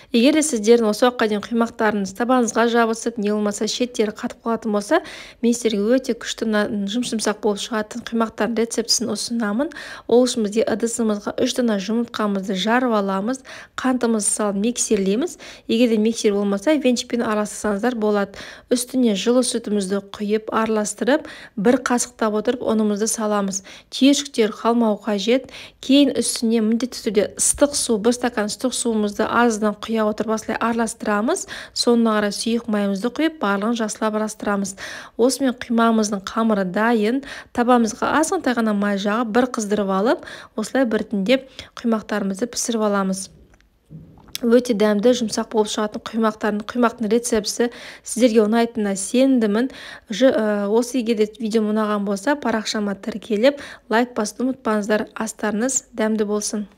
Егер де сіздердің осы уақытқа дейін құймақтарыңыз табаныңызға жабысып, не болмаса шеттері қатып қалатын болса, мен сіздерге өте күшті жұмсақ болып шығатын құймақтардың рецептісін ұсынамын. Ол үшін бізде ыдысымызға 3 дана жұмыртқамызды жарып аламыз, қантымызды салып миксерлейміз. Егер де миксер болмаса, венчикпен араластырсаңыздар болады. Үстіне жылы сүтімізді құйып, араластырып, бір қасықтап отырып ұнымызды саламыз. Түйіршіктер қалмау қажет. Кейін үстіне міндетті түрде ыстық су, 1 стакан ыстық суымызды аздан құя отырып осылай араластырамыз. Соңына қарай сұйық майымызды құйып, барлығын жақсылап араластырамыз. Осымен құймамыздың қамыры дайын. Табамызға азғантай ғана май жағып, бір қыздырып алып, осылай біртіндеп құймақтарымызды пісіріп аламыз. Өте дәмді, жұмсақ болып шығатын құймақтың рецептісі сіздерге ұнайтынына сенімдімін. Осы егер де видеом ұнаған болса, парақшама тіркеліп, лайк басуды ұмытпаңыздар. Астарыңыз дәмді болсын.